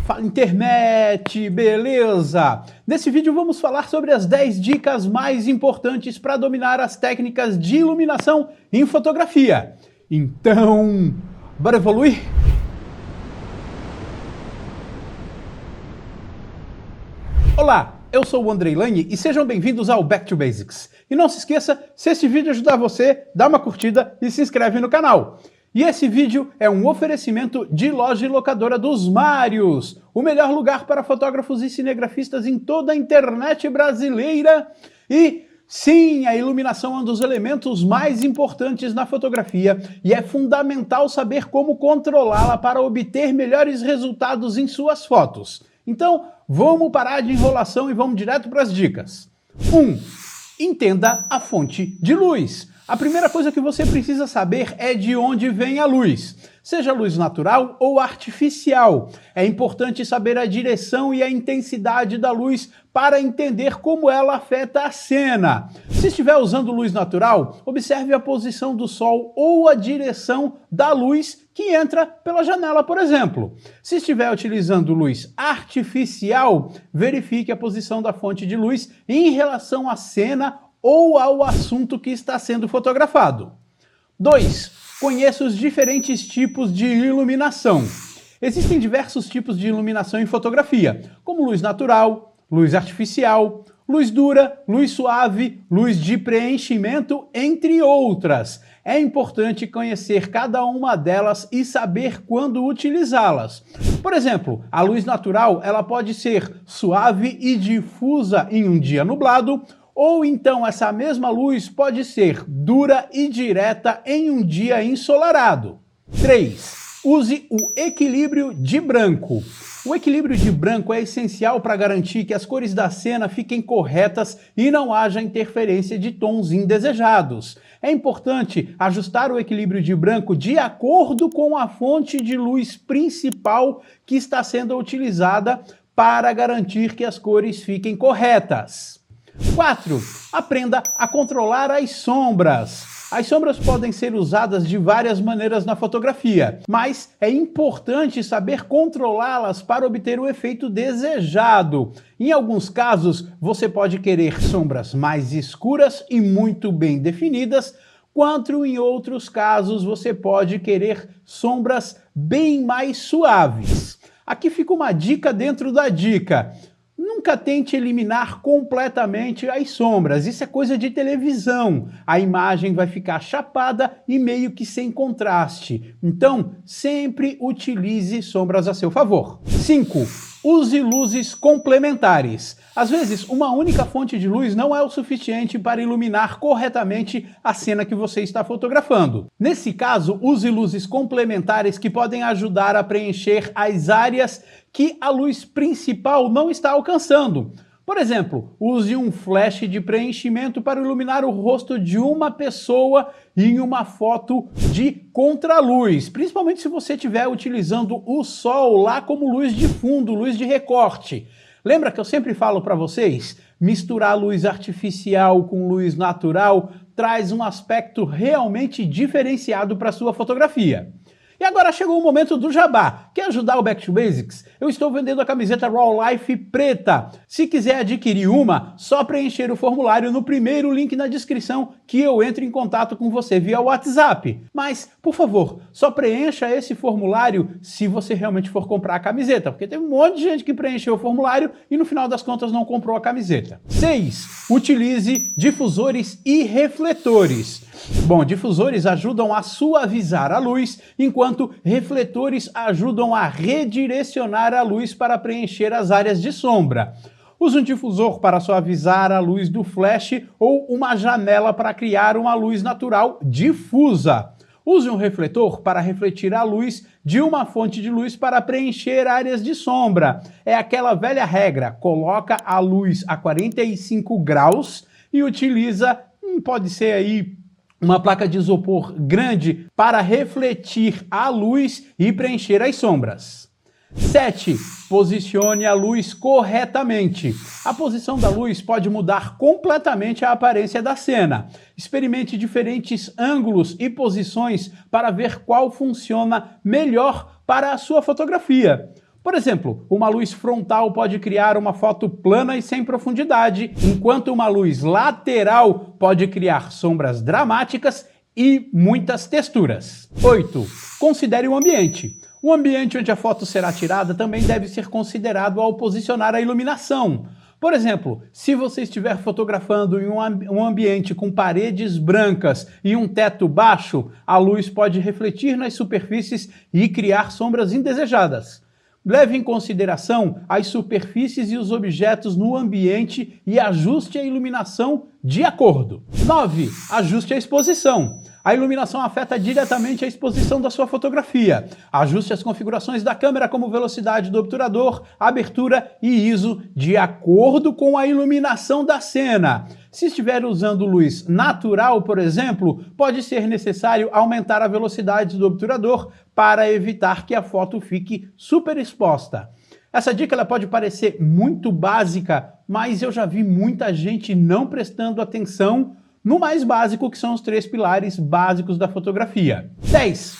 Fala internet, beleza? Nesse vídeo vamos falar sobre as 10 dicas mais importantes para dominar as técnicas de iluminação em fotografia. Então, bora evoluir? Olá, eu sou o Andrei Lane e sejam bem-vindos ao Back to Basics. E não se esqueça, se esse vídeo ajudar você, dá uma curtida e se inscreve no canal. E esse vídeo é um oferecimento de loja e locadora dos Mários, o melhor lugar para fotógrafos e cinegrafistas em toda a internet brasileira. E sim, a iluminação é um dos elementos mais importantes na fotografia e é fundamental saber como controlá-la para obter melhores resultados em suas fotos. Então, vamos parar de enrolação e vamos direto para as dicas. 1. Entenda a fonte de luz. A primeira coisa que você precisa saber é de onde vem a luz, seja luz natural ou artificial. É importante saber a direção e a intensidade da luz para entender como ela afeta a cena. Se estiver usando luz natural, observe a posição do sol ou a direção da luz que entra pela janela, por exemplo. Se estiver utilizando luz artificial, verifique a posição da fonte de luz em relação à cena ou ao assunto que está sendo fotografado. 2. Conheça os diferentes tipos de iluminação. Existem diversos tipos de iluminação em fotografia, como luz natural, luz artificial, luz dura, luz suave, luz de preenchimento, entre outras. É importante conhecer cada uma delas e saber quando utilizá-las. Por exemplo, a luz natural ela pode ser suave e difusa em um dia nublado, ou então essa mesma luz pode ser dura e direta em um dia ensolarado. 3. Use o equilíbrio de branco. O equilíbrio de branco é essencial para garantir que as cores da cena fiquem corretas e não haja interferência de tons indesejados. É importante ajustar o equilíbrio de branco de acordo com a fonte de luz principal que está sendo utilizada para garantir que as cores fiquem corretas. 4. Aprenda a controlar as sombras. As sombras podem ser usadas de várias maneiras na fotografia, mas é importante saber controlá-las para obter o efeito desejado. Em alguns casos, você pode querer sombras mais escuras e muito bem definidas, quanto em outros casos você pode querer sombras bem mais suaves. Aqui fica uma dica dentro da dica. Nunca tente eliminar completamente as sombras, isso é coisa de televisão. A imagem vai ficar chapada e meio que sem contraste. Então, sempre utilize sombras a seu favor. 5. Use luzes complementares. Às vezes, uma única fonte de luz não é o suficiente para iluminar corretamente a cena que você está fotografando. Nesse caso, use luzes complementares que podem ajudar a preencher as áreas que a luz principal não está alcançando. Por exemplo, use um flash de preenchimento para iluminar o rosto de uma pessoa em uma foto de contraluz, principalmente se você estiver utilizando o sol lá como luz de fundo, luz de recorte. Lembra que eu sempre falo para vocês? Misturar luz artificial com luz natural traz um aspecto realmente diferenciado para a sua fotografia. E agora chegou o momento do jabá. Quer ajudar o Back to Basics? Eu estou vendendo a camiseta Raw Life preta. Se quiser adquirir uma, só preencher o formulário no primeiro link na descrição que eu entro em contato com você via WhatsApp. Mas, por favor, só preencha esse formulário se você realmente for comprar a camiseta, porque tem um monte de gente que preencheu o formulário e no final das contas não comprou a camiseta. 6. Utilize difusores e refletores. Bom, difusores ajudam a suavizar a luz, enquanto refletores ajudam a redirecionar a luz para preencher as áreas de sombra. Use um difusor para suavizar a luz do flash ou uma janela para criar uma luz natural difusa. Use um refletor para refletir a luz de uma fonte de luz para preencher áreas de sombra. É aquela velha regra, coloca a luz a 45 graus e utiliza, pode ser aí, uma placa de isopor grande para refletir a luz e preencher as sombras. 7. Posicione a luz corretamente. A posição da luz pode mudar completamente a aparência da cena. Experimente diferentes ângulos e posições para ver qual funciona melhor para a sua fotografia. Por exemplo, uma luz frontal pode criar uma foto plana e sem profundidade, enquanto uma luz lateral pode criar sombras dramáticas e muitas texturas. 8. Considere o ambiente. O ambiente onde a foto será tirada também deve ser considerado ao posicionar a iluminação. Por exemplo, se você estiver fotografando em um ambiente com paredes brancas e um teto baixo, a luz pode refletir nas superfícies e criar sombras indesejadas. Leve em consideração as superfícies e os objetos no ambiente e ajuste a iluminação de acordo. 9. Ajuste a exposição. A iluminação afeta diretamente a exposição da sua fotografia. Ajuste as configurações da câmera, como velocidade do obturador, abertura e ISO, de acordo com a iluminação da cena. Se estiver usando luz natural, por exemplo, pode ser necessário aumentar a velocidade do obturador para evitar que a foto fique super exposta. Essa dica ela pode parecer muito básica, mas eu já vi muita gente não prestando atenção no mais básico, que são os 3 pilares básicos da fotografia. 10.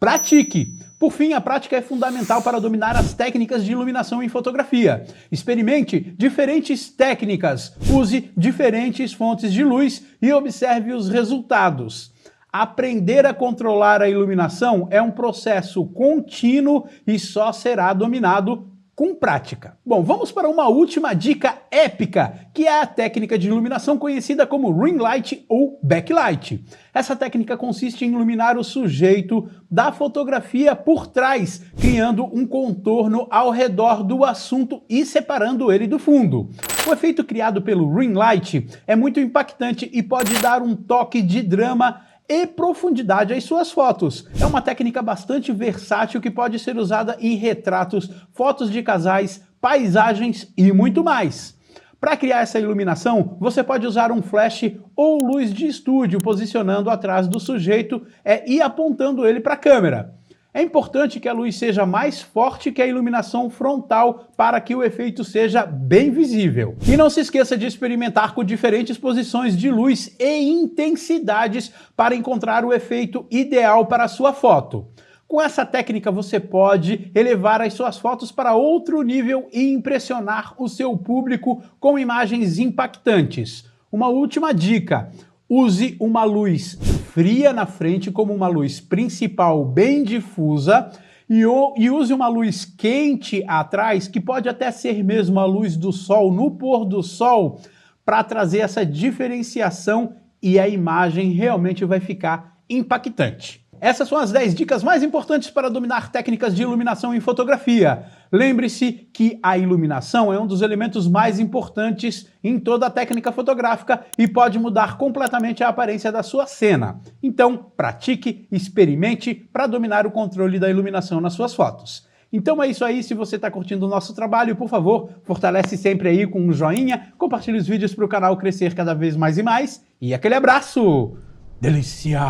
Pratique! Por fim, a prática é fundamental para dominar as técnicas de iluminação em fotografia. Experimente diferentes técnicas, use diferentes fontes de luz e observe os resultados. Aprender a controlar a iluminação é um processo contínuo e só será dominado com prática. Bom, vamos para uma última dica épica, que é a técnica de iluminação conhecida como ring light ou backlight. Essa técnica consiste em iluminar o sujeito da fotografia por trás, criando um contorno ao redor do assunto e separando ele do fundo. O efeito criado pelo ring light é muito impactante e pode dar um toque de drama e profundidade às suas fotos. É uma técnica bastante versátil que pode ser usada em retratos, fotos de casais, paisagens e muito mais. Para criar essa iluminação, você pode usar um flash ou luz de estúdio posicionando atrás do sujeito e apontando ele para a câmera. É importante que a luz seja mais forte que a iluminação frontal para que o efeito seja bem visível. E não se esqueça de experimentar com diferentes posições de luz e intensidades para encontrar o efeito ideal para a sua foto. Com essa técnica você pode elevar as suas fotos para outro nível e impressionar o seu público com imagens impactantes. Uma última dica: use uma luz fria na frente como uma luz principal bem difusa e use uma luz quente atrás, que pode até ser mesmo a luz do sol no pôr do sol, para trazer essa diferenciação e a imagem realmente vai ficar impactante. Essas são as 10 dicas mais importantes para dominar técnicas de iluminação em fotografia. Lembre-se que a iluminação é um dos elementos mais importantes em toda a técnica fotográfica e pode mudar completamente a aparência da sua cena. Então, pratique, experimente para dominar o controle da iluminação nas suas fotos. Então é isso aí. Se você está curtindo o nosso trabalho, por favor, fortalece sempre aí com um joinha, compartilhe os vídeos para o canal crescer cada vez mais e mais. E aquele abraço! Delícia!